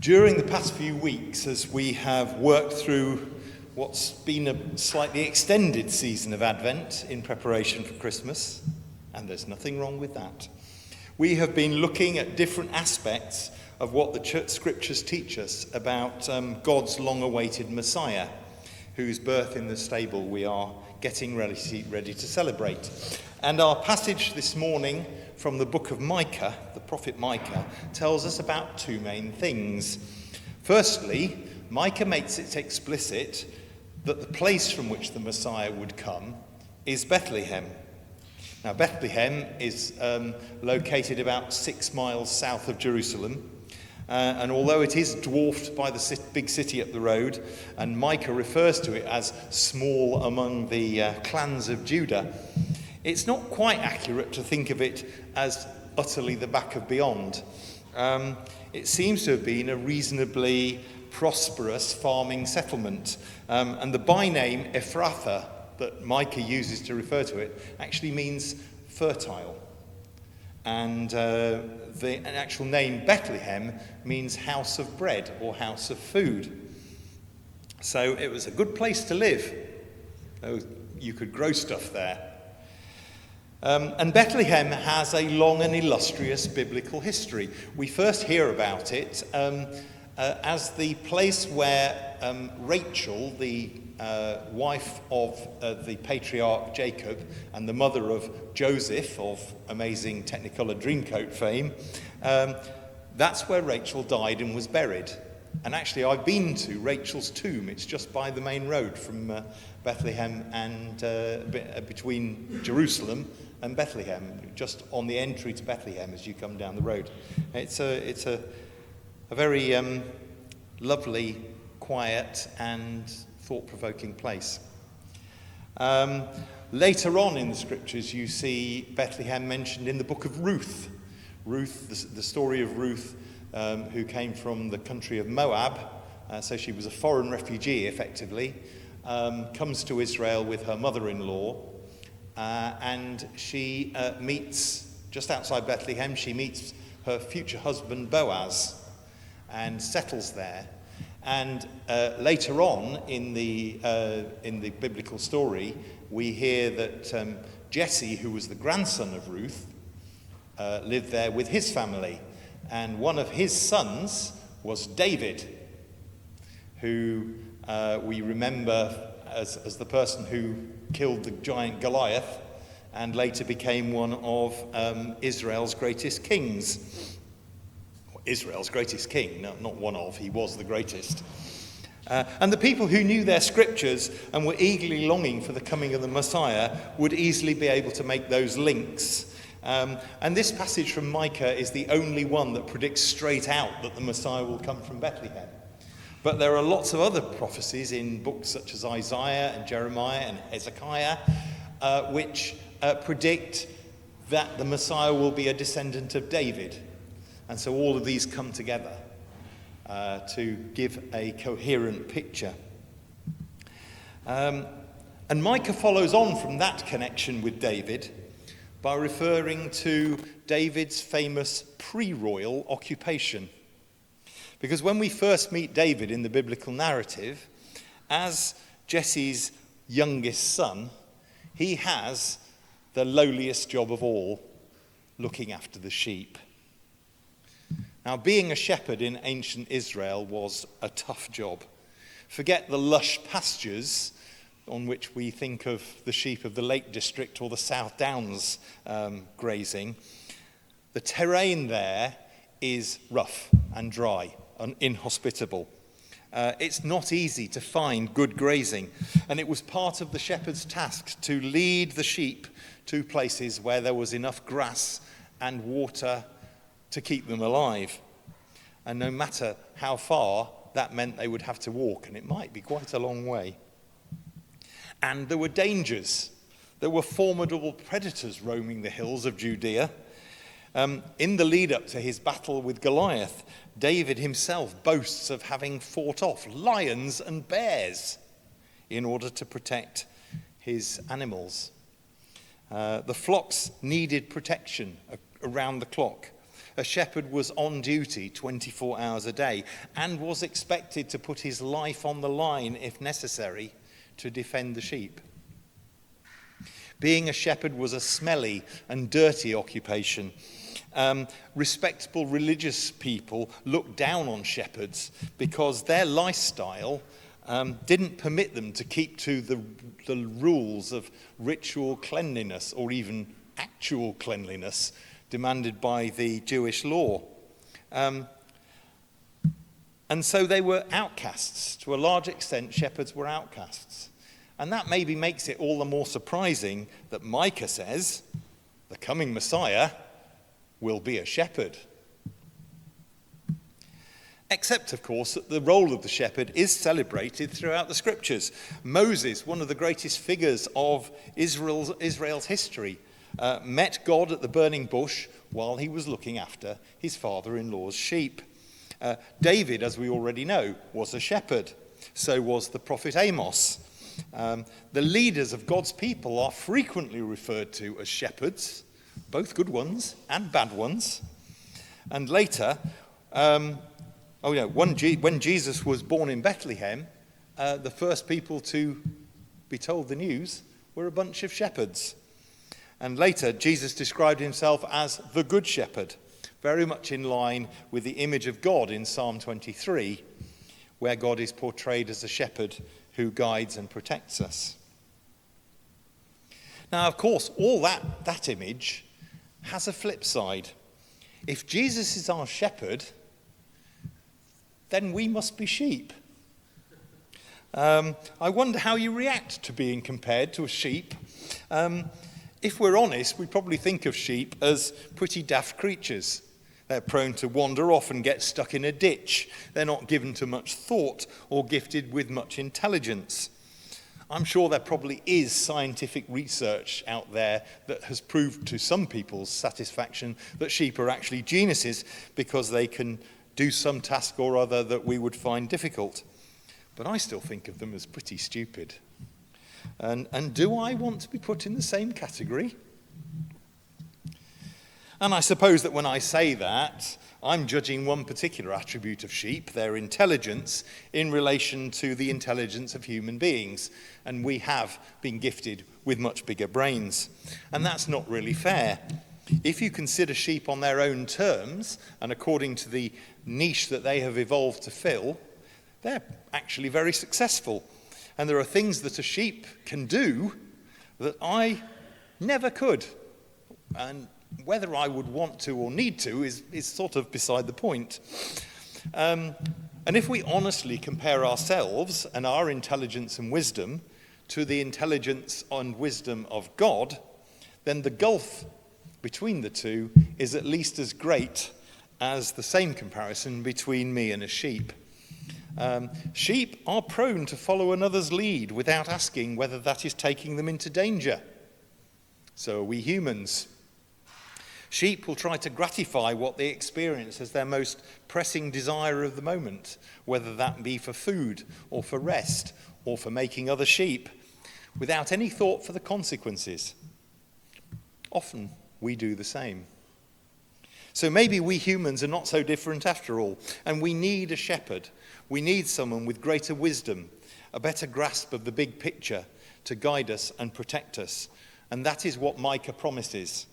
During the past few weeks, as we have worked through what's been a slightly extended season of Advent in preparation for Christmas, and there's nothing wrong with that, we have been looking at different aspects of what the church scriptures teach us about God's long-awaited Messiah, whose birth in the stable we are getting ready to celebrate. And our passage this morning from the book of Micah, the prophet Micah, tells us about two main things. Firstly, Micah makes it explicit that the place from which the Messiah would come is Bethlehem. Now, Bethlehem is located about 6 miles south of Jerusalem. And although it is dwarfed by the big city up the road, and Micah refers to it as small among the clans of Judah, it's not quite accurate to think of it as utterly the back of beyond. It seems to have been a reasonably prosperous farming settlement. And the byname Ephrathah that Micah uses to refer to it actually means fertile. And the actual name Bethlehem means house of bread or house of food. So it was a good place to live. You could grow stuff there. And Bethlehem has a long and illustrious biblical history. We first hear about it as the place where Rachel, the wife of the patriarch Jacob and the mother of Joseph of amazing Technicolor Dreamcoat fame, that's where Rachel died and was buried. And actually I've been to Rachel's tomb. It's just by the main road from Bethlehem and between Jerusalem and Bethlehem, just on the entry to Bethlehem as you come down the road. It's a very lovely, quiet and thought-provoking place. Later on in the scriptures, you see Bethlehem mentioned in the book of Ruth. Ruth, the story of Ruth, who came from the country of Moab, so she was a foreign refugee, effectively, comes to Israel with her mother-in-law, and she meets, just outside Bethlehem, she meets her future husband Boaz and settles there. And later on in the biblical story, we hear that Jesse, who was the grandson of Ruth, lived there with his family. And one of his sons was David, who we remember as the person who killed the giant Goliath and later became one of Israel's greatest kings. Israel's greatest king, no, not one of, he was the greatest. And the people who knew their scriptures and were eagerly longing for the coming of the Messiah would easily be able to make those links. And this passage from Micah is the only one that predicts straight out that the Messiah will come from Bethlehem. But there are lots of other prophecies in books such as Isaiah and Jeremiah and Hezekiah, which predict that the Messiah will be a descendant of David. And so all of these come together to give a coherent picture. And Micah follows on from that connection with David by referring to David's famous pre-royal occupation. Because when we first meet David in the biblical narrative, as Jesse's youngest son, he has the lowliest job of all, looking after the sheep. Now, being a shepherd in ancient Israel was a tough job. Forget the lush pastures on which we think of the sheep of the Lake District or the South Downs grazing. The terrain there is rough and dry and inhospitable. It's not easy to find good grazing, and it was part of the shepherd's task to lead the sheep to places where there was enough grass and water to keep them alive. And no matter how far, that meant they would have to walk, and it might be quite a long way. And there were dangers. There were formidable predators roaming the hills of Judea. In the lead up to his battle with Goliath, David himself boasts of having fought off lions and bears in order to protect his animals. The flocks needed protection around the clock. A shepherd was on duty 24 hours a day and was expected to put his life on the line, if necessary, to defend the sheep. Being a shepherd was a smelly and dirty occupation. Respectable religious people looked down on shepherds because their lifestyle didn't permit them to keep to the rules of ritual cleanliness or even actual cleanliness demanded by the Jewish law. And so they were outcasts. To a large extent, shepherds were outcasts. And that maybe makes it all the more surprising that Micah says the coming Messiah will be a shepherd. Except, of course, that the role of the shepherd is celebrated throughout the scriptures. Moses, one of the greatest figures of Israel's history, met God at the burning bush while he was looking after his father-in-law's sheep. David, as we already know, was a shepherd. So was the prophet Amos. The leaders of God's people are frequently referred to as shepherds, both good ones and bad ones. And later, when Jesus was born in Bethlehem, the first people to be told the news were a bunch of shepherds. And later, Jesus described himself as the Good Shepherd, very much in line with the image of God in Psalm 23, where God is portrayed as a shepherd who guides and protects us. Now, of course, all that image has a flip side. If Jesus is our shepherd, then we must be sheep. I wonder how you react to being compared to a sheep. If we're honest, we probably think of sheep as pretty daft creatures. They're prone to wander off and get stuck in a ditch. They're not given to much thought or gifted with much intelligence. I'm sure there probably is scientific research out there that has proved to some people's satisfaction that sheep are actually geniuses because they can do some task or other that we would find difficult. But I still think of them as pretty stupid. And do I want to be put in the same category? And I suppose that when I say that, I'm judging one particular attribute of sheep, their intelligence, in relation to the intelligence of human beings. And we have been gifted with much bigger brains. And that's not really fair. If you consider sheep on their own terms, and according to the niche that they have evolved to fill, they're actually very successful. And there are things that a sheep can do that I never could. And whether I would want to or need to is sort of beside the point. And if we honestly compare ourselves and our intelligence and wisdom to the intelligence and wisdom of God, then the gulf between the two is at least as great as the same comparison between me and a sheep. Sheep are prone to follow another's lead without asking whether that is taking them into danger. So are we humans. Sheep will try to gratify what they experience as their most pressing desire of the moment, whether that be for food or for rest or for making other sheep, without any thought for the consequences. Often we do the same. So maybe we humans are not so different after all, and we need a shepherd. We need someone with greater wisdom, a better grasp of the big picture to guide us and protect us. And that is what Micah promises,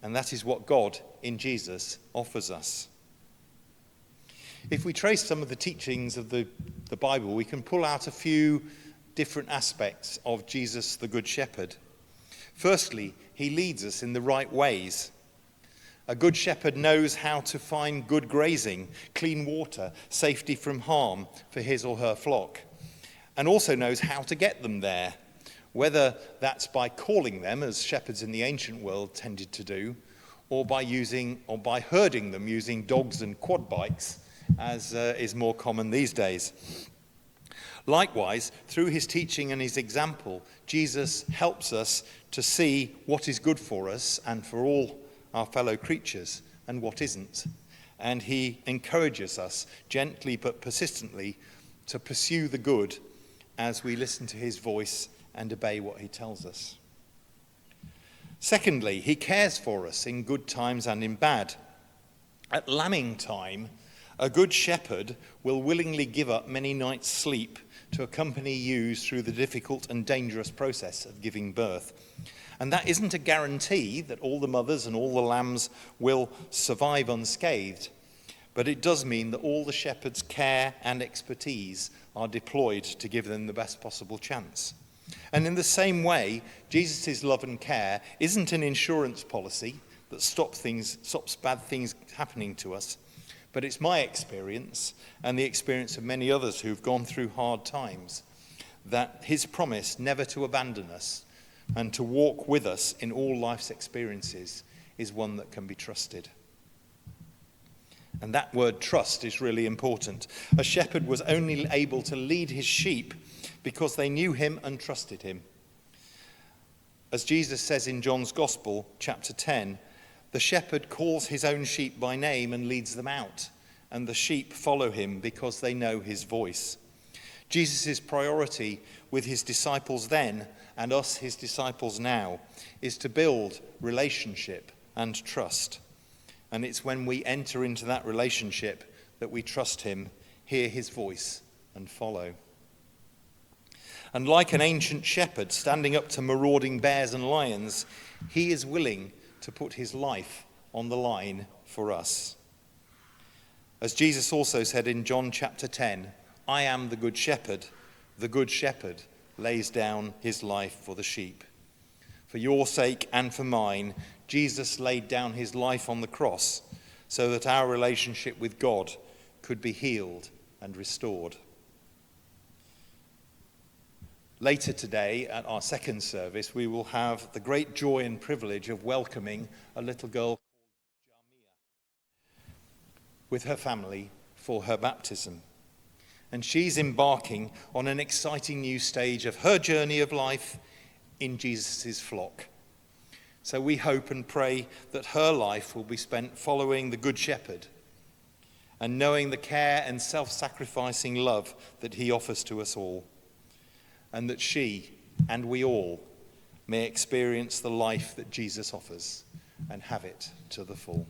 and that is what God in Jesus offers us. If we trace some of the teachings of the Bible, we can pull out a few different aspects of Jesus the Good Shepherd. Firstly, he leads us in the right ways. A good shepherd knows how to find good grazing, clean water, safety from harm for his or her flock, and also knows how to get them there, whether that's by calling them, as shepherds in the ancient world tended to do, or by herding them using dogs and quad bikes, as is more common these days. Likewise, through his teaching and his example, Jesus helps us to see what is good for us and for all our fellow creatures and what isn't. And he encourages us gently but persistently to pursue the good as we listen to his voice and obey what he tells us. Secondly, he cares for us in good times and in bad. At lambing time, a good shepherd will willingly give up many nights' sleep to accompany you through the difficult and dangerous process of giving birth. And that isn't a guarantee that all the mothers and all the lambs will survive unscathed, but it does mean that all the shepherd's care and expertise are deployed to give them the best possible chance. And in the same way, Jesus' love and care isn't an insurance policy that stops bad things happening to us, but it's my experience and the experience of many others who've gone through hard times that his promise never to abandon us and to walk with us in all life's experiences is one that can be trusted. And that word trust is really important. A shepherd was only able to lead his sheep because they knew him and trusted him. As Jesus says in John's Gospel, chapter 10, the shepherd calls his own sheep by name and leads them out, and the sheep follow him because they know his voice. Jesus' priority with his disciples then, and us, his disciples now, is to build relationship and trust. And it's when we enter into that relationship that we trust him, hear his voice, and follow. And like an ancient shepherd standing up to marauding bears and lions, he is willing to put his life on the line for us. As Jesus also said in John chapter 10, I am the good shepherd lays down his life for the sheep. For your sake and for mine, Jesus laid down his life on the cross so that our relationship with God could be healed and restored. Later today, at our second service, we will have the great joy and privilege of welcoming a little girl called Jamia with her family for her baptism. And she's embarking on an exciting new stage of her journey of life in Jesus' flock. So we hope and pray that her life will be spent following the Good Shepherd and knowing the care and self-sacrificing love that he offers to us all, and that she and we all may experience the life that Jesus offers and have it to the full.